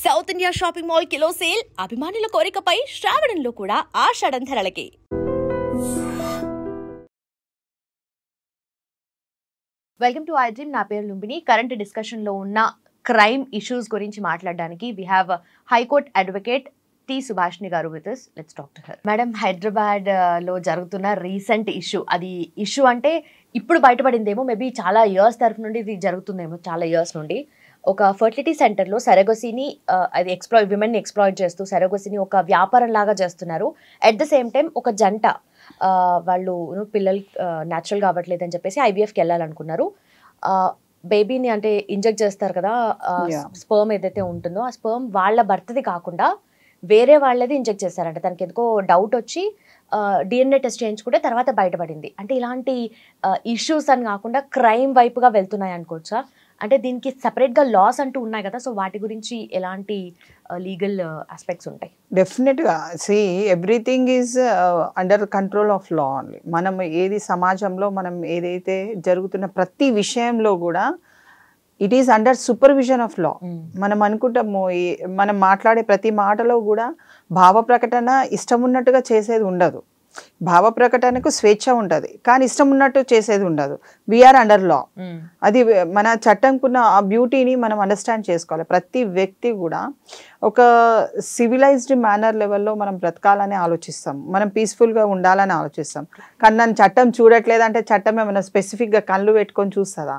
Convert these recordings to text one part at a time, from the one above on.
South India shopping mall kilo sale అభిమానుల కోరికపై శ్రావణంలో కూడా ఆషాఢం ధరలకి. Welcome to I dream. నా పేరు లుంబిని. కరెంట్ డిస్కషన్ లో ఉన్న క్రైమ్ ఇష్యూస్ గురించి మాట్లాడడానికి we have high court advocate T సుభాష్ని గారు with us. Let's talk to her. Madam, Hyderabad లో జరుగుతున్న రీసెంట్ ఇష్యూ, అది ఇష్యూ అంటే ఇప్పుడు బయటపడిందేమో, మేబీ చాలా ఇయర్స్ తరఫు నుండి ఇది జరుగుతుందేమో, చాలా ఇయర్స్ నుండి. ఒక ఫర్టిలిటీ సెంటర్లో సరగసీని అది విమెన్ని ఎక్స్ప్లాయిట్ చేస్తూ సరగసీని ఒక వ్యాపారం లాగా చేస్తున్నారు. అట్ ద సేమ్ టైం ఒక జంట వాళ్ళు పిల్లలు న్యాచురల్గా అవ్వట్లేదని చెప్పేసి ఐవీఎఫ్కి వెళ్ళాలనుకున్నారు. బేబీని అంటే ఇంజెక్ట్ చేస్తారు కదా, స్పర్మ్ ఏదైతే ఉంటుందో ఆ స్పర్మ్ వాళ్ళ భర్తది కాకుండా వేరే వాళ్ళది ఇంజెక్ట్ చేశారంట. తనకి ఎందుకో డౌట్ వచ్చి డిఎన్ఏ టెస్ట్ చేయించుకుంటే తర్వాత బయటపడింది. అంటే ఇలాంటి ఇష్యూస్ అని కాకుండా క్రైమ్ వైపుగా వెళ్తున్నాయి అనుకోవచ్చా? అంటే దీనికి సపరేట్గా లాస్ అంటూ ఉన్నాయి కదా, సో వాటి గురించి ఎలాంటి లీగల్ ఆస్పెక్ట్స్ ఉంటాయి? డెఫినెట్గా everything is under control of law only. మనం ఏది సమాజంలో మనం ఏదైతే జరుగుతున్న ప్రతి విషయంలో కూడా it is under supervision of law. మనం అనుకుంటాము మనం మాట్లాడే ప్రతి మాటలో కూడా భావ ప్రకటన ఇష్టం ఉన్నట్టుగా చేసేది ఉండదు. భావ ప్రకటనకు స్వేచ్ఛ ఉంటుంది, కానీ ఇష్టం ఉన్నట్టు చేసేది ఉండదు. We are under law. అది మన చట్టంకున్న ఆ బ్యూటీని మనం అండర్స్టాండ్ చేసుకోవాలి. ప్రతి వ్యక్తి కూడా ఒక సివిలైజ్డ్ మేనర్ లెవెల్లో మనం బ్రతకాలని ఆలోచిస్తాం, మనం పీస్ఫుల్గా ఉండాలని ఆలోచిస్తాం. కానీ నన్ను చట్టం చూడట్లేదంటే చట్టం ఏమైనా స్పెసిఫిక్గా కళ్ళు పెట్టుకొని చూస్తుందా?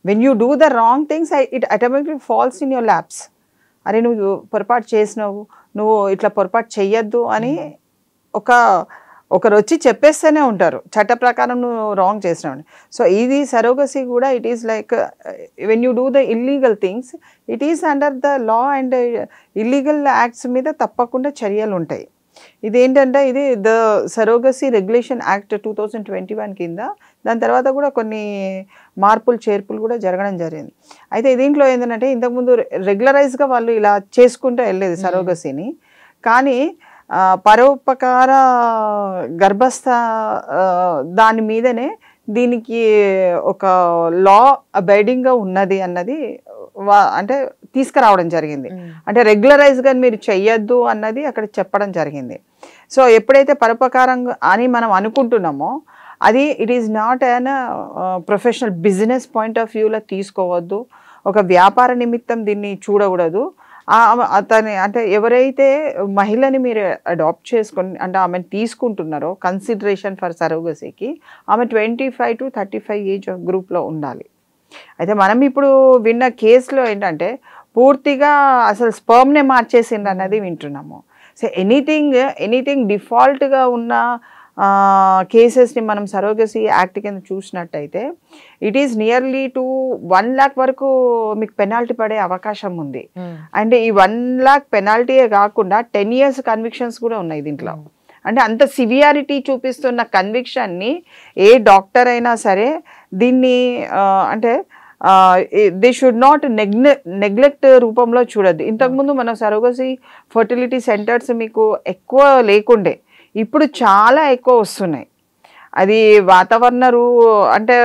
When you do the wrong things it automatically falls in your laps. అరే నువ్వు పొరపాటు చేసినావు, నువ్వు ఇట్లా పొరపాటు చెయ్యొద్దు అని ఒకరు వచ్చి చెప్పేస్తూనే ఉంటారు, చట్ట ప్రకారం నువ్వు రాంగ్ చేసినావు. సో ఇది సరోగసీ కూడా it is like when you do the illegal things it is under the law, and illegal acts మీద తప్పకుండా చర్యలు ఉంటాయి. ఇదేంటంటే ఇది ద సరోగసీ రెగ్యులేషన్ యాక్ట్ 2021 కింద, దాని తర్వాత కూడా కొన్ని మార్పులు చేర్పులు కూడా జరగడం జరిగింది. అయితే దీంట్లో ఏంటంటే ఇంతకుముందు రెగ్యులరైజ్గా వాళ్ళు ఇలా చేసుకుంటూ వెళ్ళేది సరోగసీని, కానీ పరోపకార గర్భస్థ దాని మీదనే దీనికి ఒక లా అబైడింగ్గా ఉన్నది అన్నది అంటే తీసుకురావడం జరిగింది. అంటే రెగ్యులరైజ్గా మీరు చెయ్యొద్దు అన్నది అక్కడ చెప్పడం జరిగింది. సో ఎప్పుడైతే పరోపకారం అని మనం అనుకుంటున్నామో అది it is not an professional business point of వ్యూలో తీసుకోవద్దు, ఒక వ్యాపార నిమిత్తం దీన్ని చూడకూడదు. అతని అంటే ఎవరైతే మహిళని మీరు అడాప్ట్ చేసుకొని అంటే ఆమెను తీసుకుంటున్నారో కన్సిడరేషన్ ఫర్ సరోగసీకి ఆమె 25 to 35 ఏజ్ గ్రూప్లో ఉండాలి. అయితే మనం ఇప్పుడు విన్న కేసులో ఏంటంటే పూర్తిగా అసలు స్పర్మ్నే మార్చేసింది అన్నది వింటున్నాము. సో ఎనీథింగ్ డిఫాల్ట్గా ఉన్న కేసెస్ని మనం సరోగసీ యాక్ట్ కింద చూసినట్టయితే it is nearly to 1 lakh వరకు మీకు పెనాల్టీ పడే అవకాశం ఉంది. అంటే ఈ 1 lakh పెనాల్టీయే కాకుండా 10 years కన్విక్షన్స్ కూడా ఉన్నాయి దీంట్లో. అంటే అంత సివియారిటీ చూపిస్తున్న కన్విక్షన్ని ఏ డాక్టర్ అయినా సరే దీన్ని అంటే దే షుడ్ నాట్ నెగ్లెక్ట్ రూపంలో చూడద్దు. ఇంతకుముందు మన సరోగసీ ఫర్టిలిటీ సెంటర్స్ మీకు ఎక్కువ లేకుండే, ఇప్పుడు చాలా ఎక్కువ వస్తున్నాయి. అది అంటే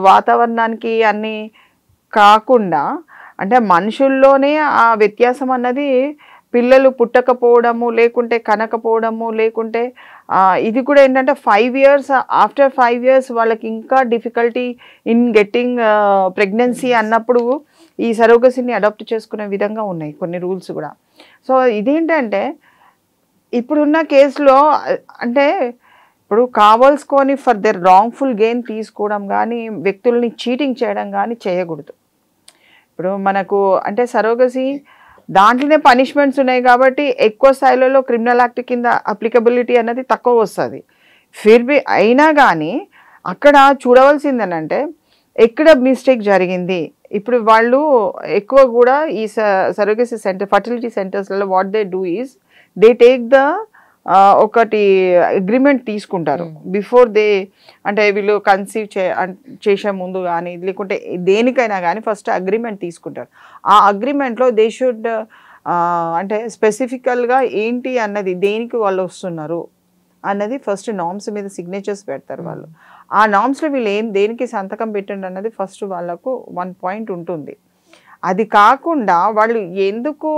వాతావరణానికి అన్నీ కాకుండా అంటే మనుషుల్లోనే ఆ వ్యత్యాసం అన్నది పిల్లలు పుట్టకపోవడము, లేకుంటే కనకపోవడము, లేకుంటే ఇది కూడా ఏంటంటే 5 years ఆఫ్టర్ 5 years వాళ్ళకి ఇంకా డిఫికల్టీ ఇన్ గెట్టింగ్ ప్రెగ్నెన్సీ అన్నప్పుడు ఈ సరోగసీని అడాప్ట్ చేసుకునే విధంగా ఉన్నాయి కొన్ని రూల్స్ కూడా. సో ఇదేంటంటే ఇప్పుడున్న కేసులో అంటే ఇప్పుడు కావాల్సుకొని ఫర్ దర్ రాంగ్ఫుల్ గెయిన్ తీసుకోవడం కానీ వ్యక్తుల్ని చీటింగ్ చేయడం కానీ చేయకూడదు. ఇప్పుడు మనకు అంటే సరోగసీ దాంట్లోనే పనిష్మెంట్స్ ఉన్నాయి కాబట్టి ఎక్కువ స్థాయిలలో క్రిమినల్ యాక్ట్ కింద అప్లికబిలిటీ అనేది తక్కువ వస్తుంది. ఫిర్బీ అయినా కానీ అక్కడ చూడవలసిందేనంటే ఎక్కడ మిస్టేక్ జరిగింది. ఇప్పుడు వాళ్ళు ఎక్కువ కూడా ఈ సరోగసీ సెంటర్ ఫర్టిలిటీ సెంటర్స్లలో what they do is they take the ఒకటి అగ్రిమెంట్ తీసుకుంటారు బిఫోర్ దే, అంటే వీళ్ళు కన్సీవ్ చేసే ముందు కానీ లేకుంటే దేనికైనా కానీ ఫస్ట్ అగ్రిమెంట్ తీసుకుంటారు. ఆ అగ్రిమెంట్లో దే షుడ్ అంటే స్పెసిఫికల్గా ఏంటి అన్నది దేనికి వాళ్ళు వస్తున్నారు అన్నది ఫస్ట్ నామ్స్ మీద సిగ్నేచర్స్ పెడతారు వాళ్ళు. ఆ నామ్స్లో వీళ్ళు దేనికి సంతకం పెట్టండి అన్నది ఫస్ట్ వాళ్ళకు 1 point ఉంటుంది. అది కాకుండా వాళ్ళు ఎందుకు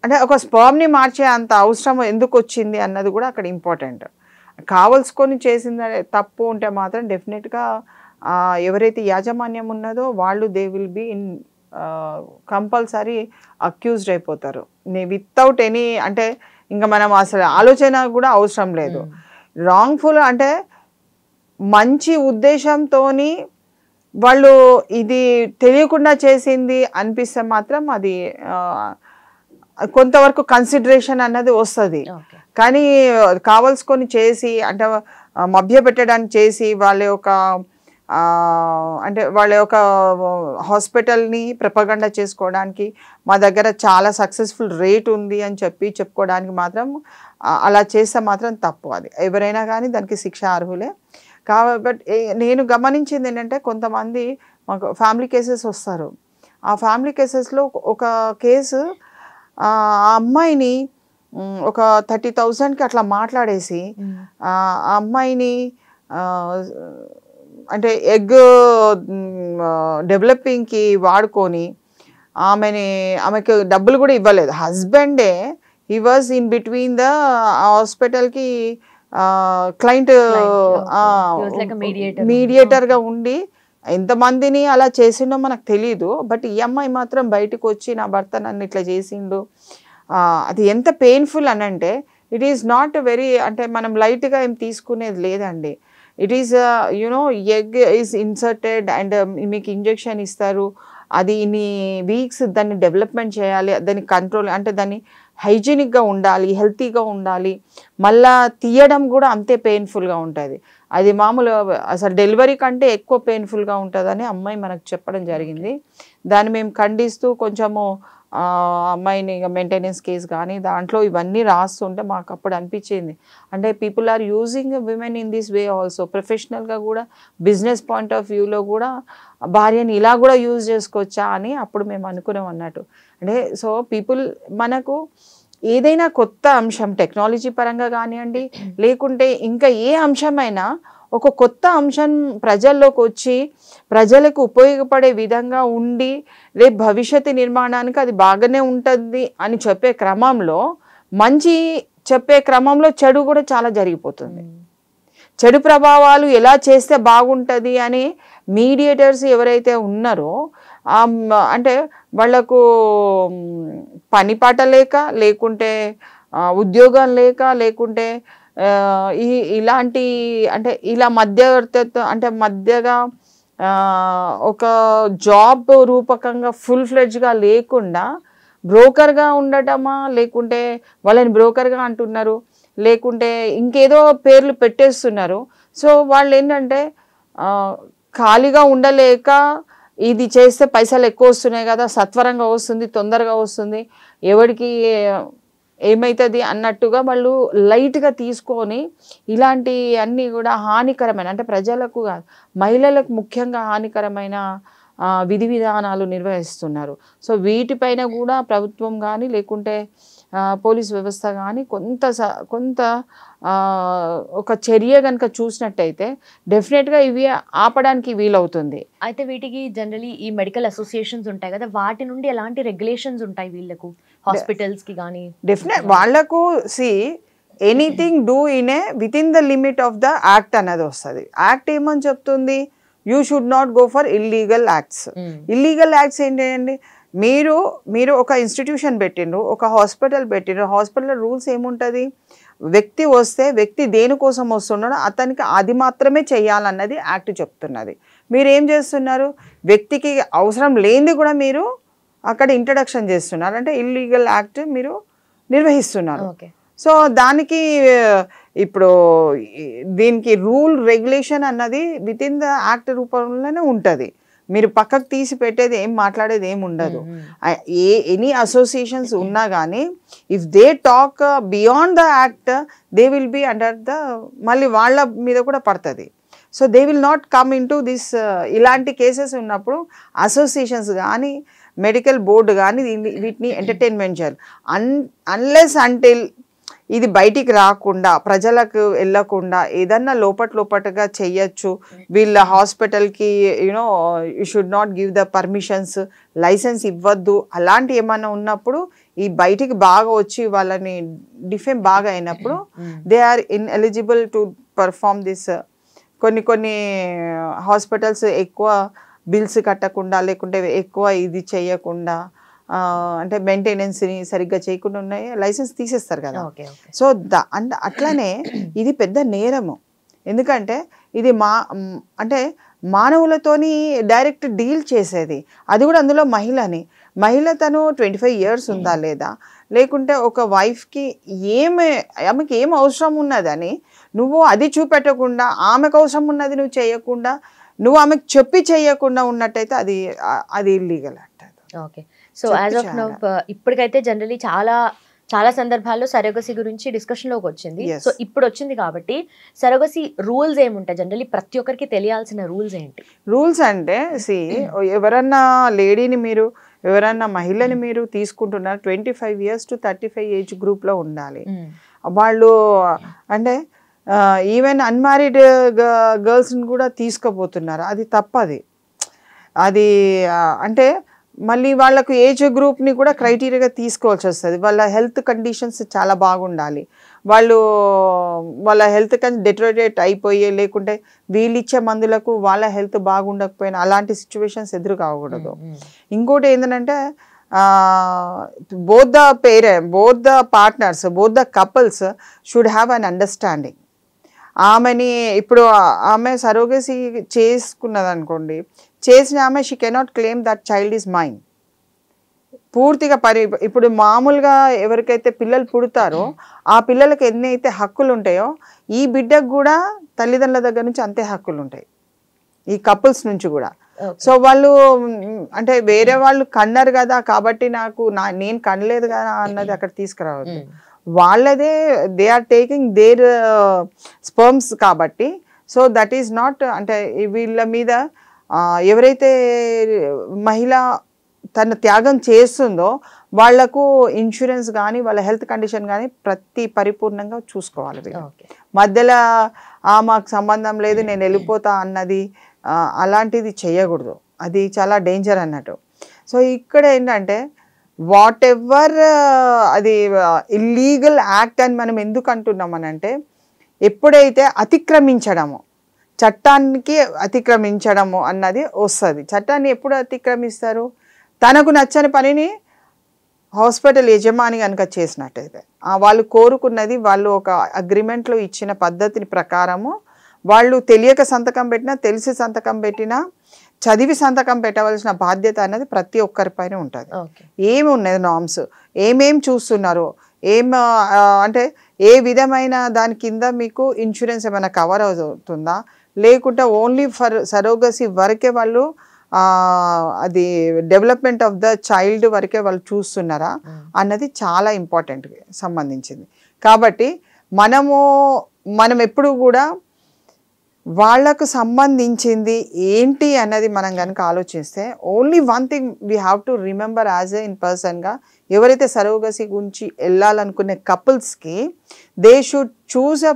అంటే ఒక స్పర్మ్ని మార్చే అంత అవసరం ఎందుకు వచ్చింది అన్నది కూడా అక్కడ ఇంపార్టెంట్. కావలసుకొని చేసిన తప్పు ఉంటే మాత్రం డెఫినెట్గా ఎవరైతే యాజమాన్యం ఉన్నదో వాళ్ళు they will be in compulsory accused అయిపోతారు వితౌట్ ఎనీ, అంటే ఇంకా మనం అసలు ఆలోచన కూడా అవసరం లేదు. రాంగ్ఫుల్ అంటే మంచి ఉద్దేశంతో వాళ్ళు ఇది తెలియకుండా చేసింది అనిపిస్తే మాత్రం అది కొంతవరకు కన్సిడరేషన్ అన్నది వస్తుంది. కానీ కావలసుకొని చేసి అంటే మభ్య పెట్టడానికి చేసి వాళ్ళ యొక్క అంటే వాళ్ళ యొక్క హాస్పిటల్ని ప్రపగండ చేసుకోవడానికి మా దగ్గర చాలా సక్సెస్ఫుల్ రేట్ ఉంది అని చెప్పుకోవడానికి మాత్రం అలా చేస్తే మాత్రం తప్పు. అది ఎవరైనా కానీ దానికి శిక్ష అర్హులే. కాబట్టి నేను గమనించింది ఏంటంటే కొంతమంది మాకు ఫ్యామిలీ కేసెస్ వస్తారు. ఆ ఫ్యామిలీ కేసెస్లో ఒక కేసు ఆ అమ్మాయిని ఒక 30,000కి అట్లా మాట్లాడేసి ఆ అమ్మాయిని అంటే ఎగ్ డెవలపింగ్కి వాడుకొని ఆమెకు డబ్బులు కూడా ఇవ్వలేదు. హస్బెండే he was in between the హాస్పిటల్కి క్లయింట్ మీడియేటర్గా ఉండి ఎంతమందిని అలా చేసిండో మనకు తెలీదు. బట్ ఈ అమ్మాయి మాత్రం బయటకు వచ్చి నా భర్త నన్ను ఇట్లా చేసిండు. అది ఎంత పెయిన్ఫుల్ అని అంటే ఇట్ ఈస్ నాట్ వెరీ అంటే మనం లైట్గా ఏం తీసుకునేది లేదండి. It is you know egg is inserted and మీకు ఇంజెక్షన్ ఇస్తారు. అది ఇన్ని వీక్స్ దాన్ని డెవలప్మెంట్ చేయాలి, దాన్ని కంట్రోల్ అంటే దాన్ని హైజీనిక్గా ఉండాలి, హెల్తీగా ఉండాలి. మళ్ళా తీయడం కూడా అంతే పెయిన్ఫుల్గా ఉంటుంది. అది మామూలు అసలు డెలివరీ కంటే ఎక్కువ పెయిన్ఫుల్గా ఉంటుందని అమ్మాయి మనకు చెప్పడం జరిగింది. దాన్ని మేము ఖండిస్తూ కొంచెము అమ్మాయిని మెయింటెనెన్స్ కేసు కానీ దాంట్లో ఇవన్నీ రాస్తుంటే మాకు అప్పుడు అనిపించింది అంటే people are using women in this way also. ప్రొఫెషనల్గా కూడా బిజినెస్ పాయింట్ ఆఫ్ వ్యూలో కూడా భార్యని ఇలా కూడా యూజ్ చేసుకోవచ్చా అని అప్పుడు మేము అనుకున్నాం అన్నట్టు. అంటే సో పీపుల్ మనకు ఏదైనా కొత్త అంశం టెక్నాలజీ పరంగా కానివ్వండి లేకుంటే ఇంకా ఏ అంశమైనా ఒక కొత్త అంశం ప్రజల్లోకి వచ్చి ప్రజలకు ఉపయోగపడే విధంగా ఉండి రేపు భవిష్యత్తు నిర్మాణానికి అది బాగానే ఉంటుంది అని చెప్పే క్రమంలో మంచి చెప్పే క్రమంలో చెడు కూడా చాలా జరిగిపోతుంది. చెడు ప్రభావాలు ఎలా చేస్తే బాగుంటుంది అని మీడియేటర్స్ ఎవరైతే ఉన్నారో అంటే వాళ్లకు పని పాట లేక లేకుంటే ఉద్యోగం లేక లేకుంటే ఇలాంటి అంటే ఇలా మధ్యవర్తిత్వం అంటే మధ్యగా ఒక జాబ్ రూపకంగా ఫుల్ ఫ్లెడ్జ్గా లేకుండా బ్రోకర్గా ఉండటమా లేకుంటే వాళ్ళని బ్రోకర్గా అంటున్నారు లేకుంటే ఇంకేదో పేర్లు పెట్టేస్తున్నారు. సో వాళ్ళు ఏంటంటే ఖాళీగా ఉండలేక ఇది చేస్తే పైసలు ఎక్కువ వస్తున్నాయి కదా, సత్వరంగా వస్తుంది, తొందరగా వస్తుంది, ఎవరికి ఏమవుతుంది అన్నట్టుగా వాళ్ళు లైట్గా తీసుకొని ఇలాంటి అన్నీ కూడా హానికరమైన అంటే ప్రజలకు కాదు మహిళలకు ముఖ్యంగా హానికరమైన విధి విధానాలు నిర్వహిస్తున్నారు. సో వీటిపైన కూడా ప్రభుత్వం కానీ లేకుంటే పోలీస్ వ్యవస్థ కానీ కొంత ఒక చర్య కనుక చూసినట్టయితే డెఫినెట్గా ఇవి ఆపడానికి వీలవుతుంది. అయితే వీటికి జనరలీ ఈ మెడికల్ అసోసియేషన్స్ ఉంటాయి కదా, వాటి నుండి ఎలాంటి రెగ్యులేషన్స్ ఉంటాయి వీళ్ళకు హాస్పిటల్స్కి కానీ? డెఫినెట్ వాళ్ళకు anything do in a with in the limit of the act అనేది వస్తుంది. యాక్ట్ ఏమని చెప్తుంది? You should not go for illegal acts. Illegal acts ఏంటండి? మీరు ఒక ఇన్స్టిట్యూషన్ పెట్టిండ్రు, ఒక హాస్పిటల్ పెట్టిండ్రు. హాస్పిటల్ రూల్స్ ఏముంటుంది? వ్యక్తి వస్తే వ్యక్తి దేనికోసం వస్తున్నాడో అతనికి అది మాత్రమే చేయాలన్నది యాక్ట్ చెప్తున్నది. మీరు ఏం చేస్తున్నారు? వ్యక్తికి అవసరం లేనిది కూడా మీరు అక్కడ ఇంట్రడక్షన్ చేస్తున్నారు, అంటే ఇల్లీగల్ యాక్ట్ మీరు నిర్వహిస్తున్నారు. సో దానికి ఇప్పుడు దీనికి రూల్ రెగ్యులేషన్ అన్నది విత్ ఇన్ ద యాక్ట్ రూపంలోనే ఉంటుంది. మీరు పక్కకు తీసి పెట్టేది ఏం మాట్లాడేది ఏం ఉండదు. ఎనీ అసోసియేషన్స్ ఉన్నా కానీ if they talk beyond the act they will be under the మళ్ళీ వాళ్ళ మీద కూడా పడుతుంది. So they will not come into this. ఇలాంటి కేసెస్ ఉన్నప్పుడు అసోసియేషన్స్ కానీ మెడికల్ బోర్డు కానీ వీటిని ఎంటర్టైన్మెంట్ చేయాలి. అన్లెస్ అంటిల్ ఇది బయటికి రాకుండా ప్రజలకు వెళ్ళకుండా ఏదన్నా లోపటగా చెయ్యొచ్చు, వీళ్ళ హాస్పిటల్కి you know you should not give the permissions, license ఇవ్వద్దు, అలాంటి ఏమన్నా ఉన్నప్పుడు ఈ బయటికి బాగా వచ్చి వాళ్ళని డిఫేమ్ బాగా అయినప్పుడు they are ineligible to perform this. కొన్ని హాస్పిటల్స్ ఎక్కువ బిల్స్ కట్టకుండా లేకుంటే ఎక్కువ ఇది చేయకుండా అంటే మెయింటెనెన్స్ని సరిగ్గా చేయకుండా ఉన్నాయి, లైసెన్స్ తీసేస్తారు కదా. సో అట్లానే ఇది పెద్ద నేరము. ఎందుకంటే ఇది అంటే మానవులతోని డైరెక్ట్ డీల్ చేసేది, అది కూడా అందులో మహిళ తను 25 years ఉందా లేదా, లేకుంటే ఒక వైఫ్కి ఆమెకి ఏం అవసరం ఉన్నదని నువ్వు అది చూపెట్టకుండా, ఆమెకు అవసరం ఉన్నది నువ్వు చేయకుండా, నువ్వు ఆమెకు చెప్పి చేయకుండా ఉన్నట్టయితే అది ఇల్లీగల్ అంటారు. Okay. So as of now ఇప్పటికైతే జనరలీ చాలా సందర్భాల్లో సరోగసీ గురించి డిస్కషన్లోకి వచ్చింది. సో ఇప్పుడు వచ్చింది కాబట్టి సరోగసీ రూల్స్ ఏముంటాయి, జనరలీ ప్రతి ఒక్కరికి తెలియాల్సిన రూల్స్ ఏంటి? రూల్స్ అంటే ఎవరన్నా లేడీని మీరు ఎవరన్నా మహిళని మీరు తీసుకుంటున్నారు 25 years to 35 age గ్రూప్లో ఉండాలి. వాళ్ళు అంటే ఈవెన్ అన్మ్యారీడ్ గర్ల్స్ని కూడా తీసుకుపోతున్నారు, అది తప్పది. అది అంటే మళ్ళీ వాళ్ళకు ఏజ్ గ్రూప్ని కూడా క్రైటీరియాగా తీసుకోవాల్సి వస్తుంది. వాళ్ళ హెల్త్ కండిషన్స్ చాలా బాగుండాలి, వాళ్ళ హెల్త్ డెటోరేట్ అయిపోయి లేకుంటే వీళ్ళిచ్చే మందులకు వాళ్ళ హెల్త్ బాగుండకపోయినా అలాంటి సిచ్యువేషన్స్ ఎదురు కాకూడదు. ఇంకోటి ఏంటంటే both the partners, both the couples should have an understanding. ఆమెని ఇప్పుడు ఆమె సరోగసీ చేసుకున్నది అనుకోండి, చేసిన ఆమె she cannot claim that child is mine. పూర్తిగా ఇప్పుడు మామూలుగా ఎవరికైతే పిల్లలు పుడతారో ఆ పిల్లలకి ఎన్నైతే హక్కులు ఉంటాయో ఈ బిడ్డకు కూడా తల్లిదండ్రుల దగ్గర నుంచి అంతే హక్కులు ఉంటాయి, ఈ కపుల్స్ నుంచి కూడా. సో వాళ్ళు అంటే వేరే వాళ్ళు కన్నారు కదా కాబట్టి నేను కనలేదు కదా అన్నది అక్కడ తీసుకురావద్దు. వాళ్ళదే they are taking their sperms కాబట్టి. సో దట్ ఈస్ నాట్ అంటే వీళ్ళ మీద ఎవరైతే మహిళ తన త్యాగం చేస్తుందో వాళ్లకు ఇన్సూరెన్స్ కానీ వాళ్ళ హెల్త్ కండిషన్ కానీ పరిపూర్ణంగా చూసుకోవాలి. మధ్యలో మాకు సంబంధం లేదు నేను వెళ్ళిపోతా అన్నది అలాంటిది చేయకూడదు, అది చాలా డేంజర్ అన్నట్టు. సో ఇక్కడ ఏంటంటే వాట్ ఎవర్ అది ఇల్లీగల్ యాక్ట్ అని మనం ఎందుకు అంటున్నాం అని అంటే, ఎప్పుడైతే చట్టానికి అతిక్రమించడము అన్నది వస్తుంది. చట్టాన్ని ఎప్పుడు అతిక్రమిస్తారు? తనకు నచ్చని పనిని హాస్పిటల్ యజమాని కనుక చేసినట్టయితే, వాళ్ళు కోరుకున్నది వాళ్ళు ఒక అగ్రిమెంట్లో ఇచ్చిన పద్ధతిని ప్రకారము వాళ్ళు తెలియక సంతకం పెట్టినా తెలిసి సంతకం పెట్టినా చదివి సంతకం పెట్టవలసిన బాధ్యత అనేది ప్రతి ఒక్కరిపైన ఉంటుంది. ఏమి ఉన్నది నామ్స్, ఏమేం చూస్తున్నారు, అంటే ఏ విధమైన దాని కింద మీకు ఇన్సూరెన్స్ ఏమైనా కవర్ అవుతుందా, లేకుంటే ఓన్లీ ఫర్ సరోగసీ వరకే వాళ్ళు అది డెవలప్మెంట్ ఆఫ్ ద చైల్డ్ వరకే వాళ్ళు చూస్తున్నారా అన్నది చాలా ఇంపార్టెంట్ సంబంధించింది. కాబట్టి మనం ఎప్పుడు కూడా వాళ్లకు సంబంధించింది ఏంటి అన్నది మనం కనుక ఆలోచిస్తే, only one thing we have to remember as in పర్సన్గా, ఎవరైతే సరోగసీ గురించి వెళ్ళాలనుకునే కపుల్స్కి they should choose a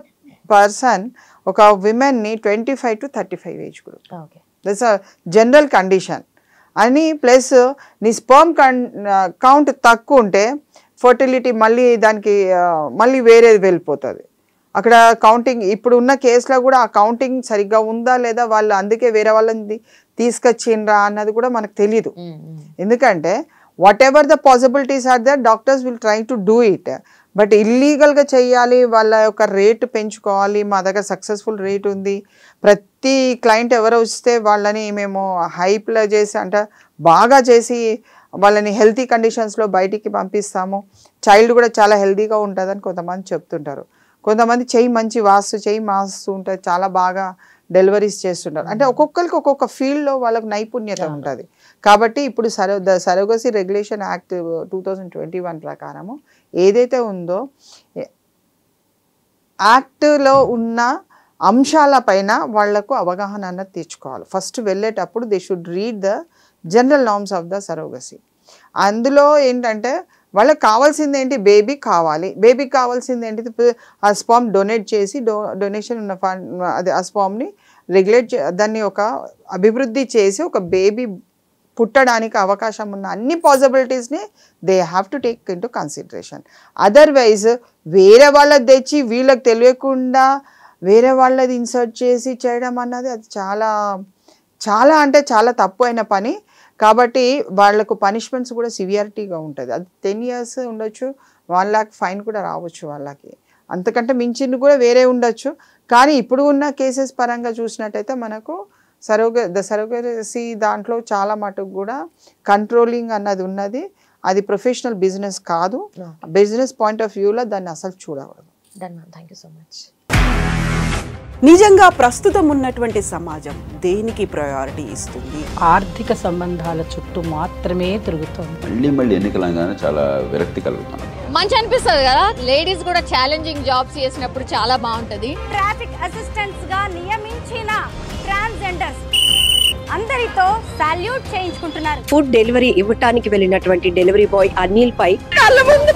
person, ఒక విమెన్ని 25 to 35 age group. That's a general condition అని. ప్లస్ నీ స్పర్మ్ కౌంట్ తక్కువ ఉంటే ఫర్టిలిటీ మళ్ళీ వేరేది వెళ్ళిపోతుంది. అక్కడ కౌంటింగ్ ఇప్పుడు ఉన్న కేసులో కూడా ఆ కౌంటింగ్ సరిగ్గా ఉందా లేదా, వాళ్ళు అందుకే వేరే వాళ్ళని తీసుకొచ్చిండ్రా అన్నది కూడా మనకు తెలియదు. ఎందుకంటే whatever the possibilities are there, doctors will try to do it. But ఇల్లీగల్గా చేయాలి, వాళ్ళ యొక్క రేటు పెంచుకోవాలి, మా దగ్గర సక్సెస్ఫుల్ రేట్ ఉంది, ప్రతి క్లయింట్ ఎవరు వస్తే వాళ్ళని మేము హైప్లో చేసి బాగా చేసి వాళ్ళని హెల్తీ కండిషన్స్లో బయటికి పంపిస్తాము, చైల్డ్ కూడా చాలా హెల్తీగా ఉంటుందని కొంతమంది చెప్తుంటారు. కొంతమంది చెయ్యి మాస్తూ ఉంటుంది, చాలా బాగా డెలివరీస్ చేస్తుంటారు. అంటే ఒక్కొక్కరికి ఒక్కొక్క ఫీల్డ్లో వాళ్ళకు నైపుణ్యత ఉంటుంది. కాబట్టి ఇప్పుడు సరోగసీ రెగ్యులేషన్ యాక్ట్ 2021 ప్రకారము ఏదైతే ఉందో యాక్ట్లో ఉన్న అంశాలపైన వాళ్లకు అవగాహన అన్నది తెచ్చుకోవాలి. ఫస్ట్ వెళ్ళేటప్పుడు they should read the general norms of the surrogacy. అందులో ఏంటంటే వాళ్ళకి కావాల్సింది ఏంటి, బేబీ కావాలి, బేబీకి కావాల్సింది ఏంటి, ఆ స్పామ్ డొనేట్ చేసి డొనేషన్ ఉన్న అది ఆ స్పామ్ని రెగ్యులేట్ దాన్ని ఒక అభివృద్ధి చేసి ఒక బేబీ పుట్టడానికి అవకాశం ఉన్న అన్ని పాసిబిలిటీస్ని they have to take into consideration. Otherwise వేరే వాళ్ళది తెచ్చి వీళ్ళకి తెలియకుండా వేరే వాళ్ళది ఇన్సర్ట్ చేసి చేయడం అన్నది అది చాలా చాలా అంటే చాలా తప్పు అయిన పని. కాబట్టి వాళ్లకు పనిష్మెంట్స్ కూడా సివియారిటీగా ఉంటుంది. అది 10 years ఉండొచ్చు, 1 lakh ఫైన్ కూడా రావచ్చు వాళ్ళకి, అంతకంటే మించింది కూడా వేరే ఉండొచ్చు. కానీ ఇప్పుడు ఉన్న కేసెస్ పరంగా చూసినట్టయితే మనకు సరోగసీ దాంట్లో చాలా మటుకు కూడా కంట్రోలింగ్ అన్నది ఉన్నది. అది ప్రొఫెషనల్ బిజినెస్ కాదు. బిజినెస్ పాయింట్ ఆఫ్ వ్యూలో దాన్ని అసలు చూడకూడదు. Thank you so much. నిజంగా ప్రస్తుతం ఉన్నటువంటి సమాజం దేనికి ప్రయారిటీ ఇస్తుంది? ఆర్థిక సంబంధాల చుట్టూ మాత్రమే తిరుగుతోంది. మళ్ళీ ఎన్నికలంగానే చాలా విరక్తి కలుగుతున్నాం. మంచి అనిపిస్తుంది కదా, లేడీస్ కూడా ఛాలెంజింగ్ జాబ్స్ చేసినప్పుడు చాలా బాగుంటది. ట్రాఫిక్ అసిస్టెంట్స్ గా నియమించిన ట్రాన్స్జెండర్స్ అందరితో సాల్యూట్ చేయించుకుంటున్నారు. ఫుడ్ డెలివరీ ఇవ్వటానికి వెళ్ళినటువంటి డెలివరీ బాయ్ అనిల్ పై కళ్ళ ముందు